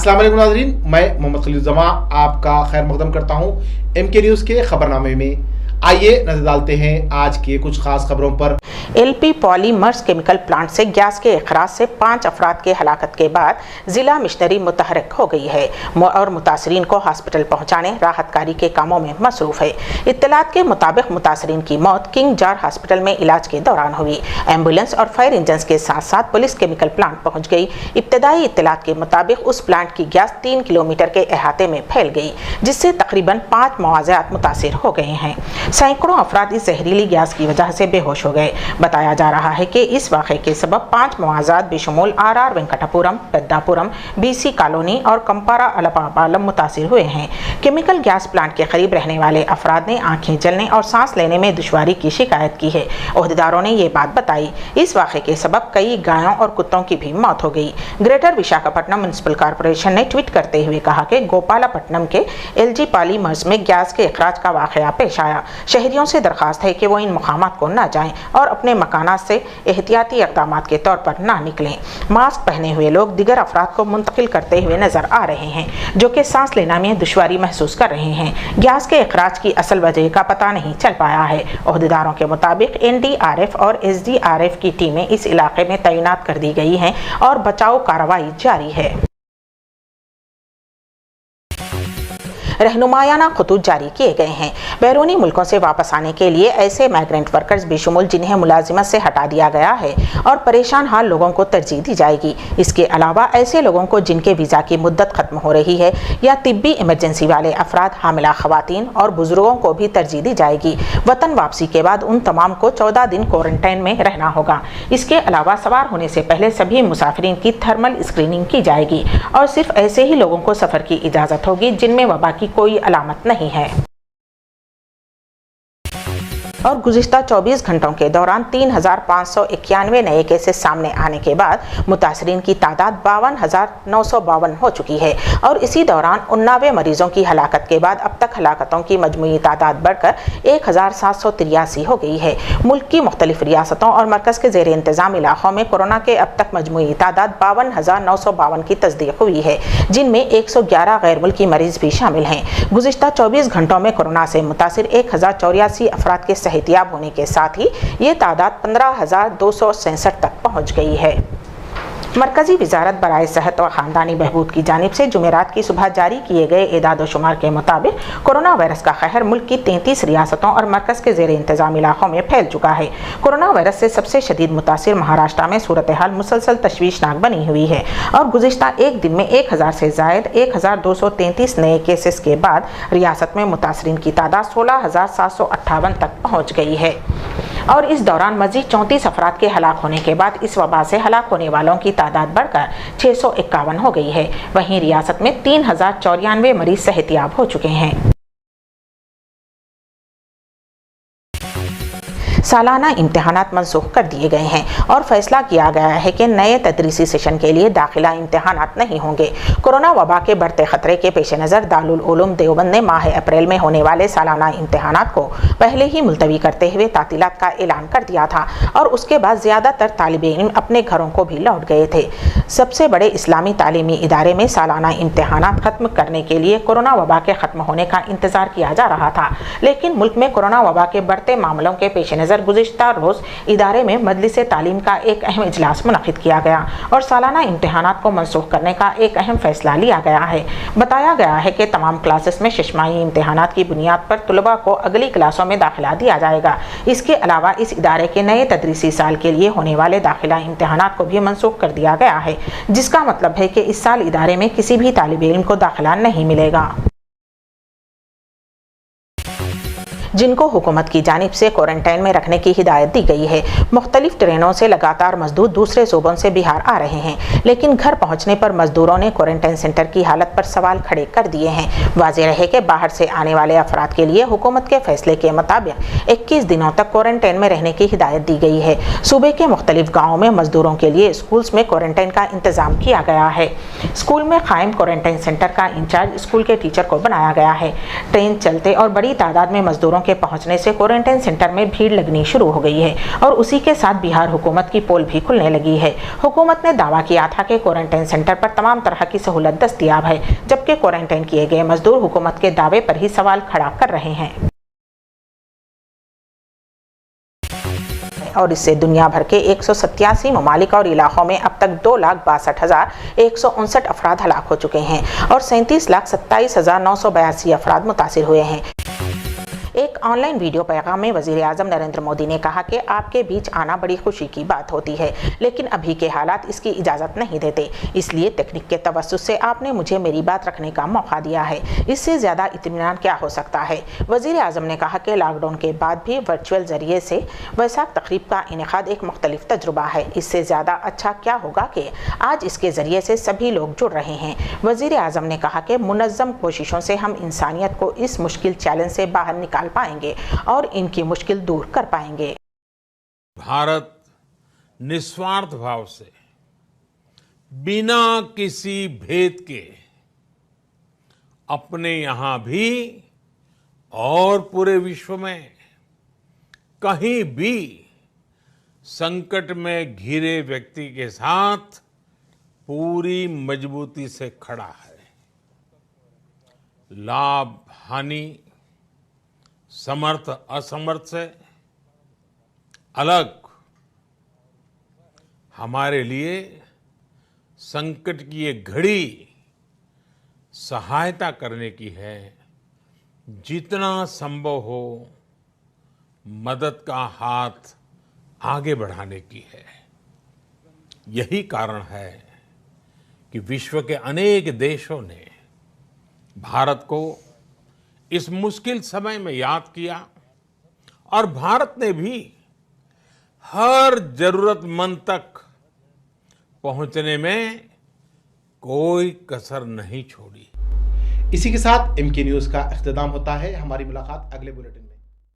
अस्सलाम वालेकुम नाज़रीन, मैं मोहम्मद खलीलुज़्ज़मा आपका खैर मकदम करता हूँ MK न्यूज़ के खबरनामे में। आइए नजर डालते हैं आज के कुछ खास खबरों पर। LP पॉलीमर्स केमिकल प्लांट से गैस के अखराज से 5 अफराद के हलाकत के बाद जिला मिशनरी मुतहरक हो गई है और मुतासरीन को हॉस्पिटल पहुंचाने राहत कारी के कामों में मसरूफ है। इत्तलात के मुताबिक मुतासरीन की मौत किंग जार हॉस्पिटल में इलाज के दौरान हुई। एम्बुलेंस और फायर इंजन के साथ साथ पुलिस केमिकल प्लांट पहुंच गई। इब्तदाई इत्तलात के मुताबिक उस प्लांट की गैस 3 किलोमीटर के अहाते में फैल गई, जिससे तकरीबन 5 मवाज़ात मुतासिर हो गए हैं। सैकड़ों अफराद इस जहरीली गैस की वजह से बेहोश हो गए। बताया जा रहा है कि इस वाक़े के सबब 5 मवाज़ात बेशुमाल RR Venkatapuram, Peddapuram, BC colony और कंपारा अलपापालम मुतासिर हुए हैं। केमिकल गैस प्लांट के करीब रहने वाले अफराद ने आंखें जलने और सांस लेने में दुश्वारी की शिकायत की है। ओहदेदारों ने ये बात बताई। इस वाक़े के सबब कई गायों और कुत्तों की भी मौत हो गई। ग्रेटर विशाखापट्टनम म्युनिसिपल कॉरपोरेशन ने ट्वीट करते हुए कहा कि गोपालापट्टनम के LG पॉलीमर्स में गैस के अखराज का वाक़या पेश आया। शहरियों से दरखास्त है कि वो इन मकामात को न जाएं और अपने मकानात से एहतियाती इक़दामात के तौर पर ना निकलें। मास्क पहने हुए लोग दिगर अफराद को मुंतकिल करते हुए नजर आ रहे हैं, जो कि सांस लेना में दुश्वारी महसूस कर रहे हैं। गैस के अखराज की असल वजह का पता नहीं चल पाया है। ओहदेदारों के मुताबिक NDRF और SDRF की टीमें इस इलाके में तैनात कर दी गई हैं और बचाव कार्रवाई जारी है। रहनुमायाना खतूत जारी किए गए हैं। बैरूनी मुल्कों से वापस आने के लिए ऐसे माइग्रेंट वर्कर्स बेशुमाल जिन्हें मुलाजिमत से हटा दिया गया है और परेशान हाल लोगों को तरजीह दी जाएगी। इसके अलावा ऐसे लोगों को जिनके वीज़ा की मुद्दत ख़त्म हो रही है या तिब्बी इमरजेंसी वाले अफराद, हामिला ख़वातीन और बुजुर्गों को भी तरजीह दी जाएगी। वतन वापसी के बाद उन तमाम को 14 दिन क्वारंटाइन में रहना होगा। इसके अलावा सवार होने से पहले सभी मुसाफिरीन की थर्मल स्क्रीनिंग की जाएगी और सिर्फ ऐसे ही लोगों को सफ़र की इजाज़त होगी जिनमें वबा की कोई अलामत नहीं है। और गुज़िश्ता 24 घंटों के दौरान 3,591 नए केसेस सामने आने के बाद मुतासरीन की तादाद 52,952 हो चुकी है और इसी दौरान 89 मरीजों की हलाकत के बाद अब तक हलाकतों की मजमूई तादाद बढ़कर 1,783 हो गई है। मुल्क की मुख्तलिफ रियासतों और मरकज़ के ज़ेर इंतज़ाम इलाक़ों में कोरोना के अब तक मजमूई तादाद 52,952 की तस्दीक हुई है, जिनमें 111 गैर मुल्की मरीज भी शामिल हैं। गुज़िश्ता 24 घंटों में कोरोना से मुतासिर 1,084 अफराद के सेहतियाब होने के साथ ही ये तादाद 15,267 तक पहुंच गई है। मरकजी वजारत बराए सेहत व ख़ानदानी बहबूद की जानिब से जुमेरात की सुबह जारी किए गए एदाद व शुमार के मुताबिक कोरोना वायरस का कहर मुल्क की 33 रियासतों और मरकज़ के ज़ेर इंतज़ाम इलाक़ों में फैल चुका है। कोरोना वायरस से सबसे शदीद मुतासिर महाराष्ट्र में सूरत हाल मुसलसल तशवीशनाक बनी हुई है और गुज़िश्ता एक दिन में 1,000 से ज़ायद 1,233 नए केसेस के बाद रियासत में मुतासरीन की तादाद 16,758 तक पहुँच गई है और इस दौरान मज़ीद 34 अफराद के हलाक होने के बाद इस वबा से हलाक होने वालों की तादाद बढ़कर 651 हो गई है। वहीं रियासत में 3,094 मरीज सेहतियाब हो चुके हैं। सालाना इम्तिहानात मनसूख कर दिए गए हैं और फैसला किया गया है कि नए तदरीसी सेशन के लिए दाखिला इम्तिहानात नहीं होंगे। कोरोना वबा के बढ़ते खतरे के पेश नज़र दारुल उलूम देवबंद ने माह अप्रैल में होने वाले सालाना इम्तिहानात को पहले ही मुलतवी करते हुए तातीलात का ऐलान कर दिया था और उसके बाद ज़्यादातर तालिबे इल्म अपने घरों को भी लौट गए थे। सबसे बड़े इस्लामी तालीमी इदारे में सालाना इम्तिहानात ख़त्म करने के लिए कोरोना वबा के ख़त्म होने का इंतज़ार किया जा रहा था, लेकिन मुल्क में कोरोना वबा के बढ़ते मामलों के पेश नज़र गुज़िश्ता रोज़ इदारे में मजलिस तालीम का एक अहम इजलास मुनक़िद किया गया और सालाना इम्तिहानात को मनसूख करने का एक अहम फैसला लिया गया है। बताया गया है कि तमाम क्लासेस में शशमाही इम्तिहानात की बुनियाद पर तलबा को अगली क्लासों में दाखिला दिया जाएगा। इसके अलावा इस इदारे के नए तदरीसी साल के लिए होने वाले दाखिला इम्तिहानात को भी मनसूख कर दिया गया है, जिसका मतलब है कि इस साल इदारे में किसी भी तालिबे इल्म को दाखिला नहीं मिलेगा। जिनको हुकूमत की जानिब से क्वारंटाइन में रखने की हिदायत दी गई है। मुख्तलिफ ट्रेनों से लगातार मजदूर दूसरे सूबों से बिहार आ रहे हैं, लेकिन घर पहुंचने पर मजदूरों ने क्वारंटाइन सेंटर की हालत पर सवाल खड़े कर दिए हैं। वाज़ेह रहे कि बाहर से आने वाले अफराद के लिए हुकूमत के फैसले के मुताबिक 21 दिनों तक क्वारंटाइन में रहने की हिदायत दी गई है। सूबे के मुख्तलिफ गाँवों में मजदूरों के लिए स्कूल्स में क्वारंटाइन का इंतजाम किया गया है। स्कूल में कायम क्वारंटाइन सेंटर का इंचार्ज स्कूल के टीचर को बनाया गया है। ट्रेन चलते और बड़ी तादाद में मजदूरों के पहुंचने से क्वारंटाइन सेंटर में भीड़ लगनी शुरू हो गई है और उसी के साथ बिहार हुकूमत की पोल भी खुलने लगी है। हुकूमत ने दावा किया था कि क्वारंटाइन सेंटर पर तमाम तरह की सहूलत दस्तयाब है, जबकि क्वारंटाइन किए गए मजदूर हुकूमत के दावे पर ही सवाल खड़ा कर रहे हैं और इससे दुनिया भर के 187 ममालिक और इलाकों में अब तक 2,62,159 अफराद हलाक हो चुके हैं और 37,27,982 अफराद मुतासिर हुए हैं। एक ऑनलाइन वीडियो पैगाम में वजीर आजम नरेंद्र मोदी ने कहा कि आपके बीच आना बड़ी खुशी की बात होती है, लेकिन अभी के हालात इसकी इजाज़त नहीं देते, इसलिए तकनीक के तवज्जुह से आपने मुझे मेरी बात रखने का मौका दिया है। इससे ज़्यादा इत्मीनान क्या हो सकता है। वजीर आजम ने कहा कि लॉकडाउन के बाद भी वर्चुअल ज़रिए से वैसाख तकरीब का इनेकाद एक मुख्तलिफ तजुर्बा है। इससे ज़्यादा अच्छा क्या होगा कि आज इसके ज़रिए से सभी लोग जुड़ रहे हैं। वजीर आजम ने कहा कि मुनज़्ज़म कोशिशों से हम इंसानियत को इस मुश्किल चैलेंज से बाहर निकाल पाएंगे और इनकी मुश्किल दूर कर पाएंगे। भारत निस्वार्थ भाव से बिना किसी भेद के अपने यहां भी और पूरे विश्व में कहीं भी संकट में घिरे व्यक्ति के साथ पूरी मजबूती से खड़ा है। लाभ हानि, समर्थ असमर्थ से अलग हमारे लिए संकट की ये घड़ी सहायता करने की है। जितना संभव हो मदद का हाथ आगे बढ़ाने की है। यही कारण है कि विश्व के अनेक देशों ने भारत को इस मुश्किल समय में याद किया और भारत ने भी हर जरूरतमंद तक पहुंचने में कोई कसर नहीं छोड़ी। इसी के साथ MK न्यूज़ का इख्तिताम होता है। हमारी मुलाकात अगले बुलेटिन में।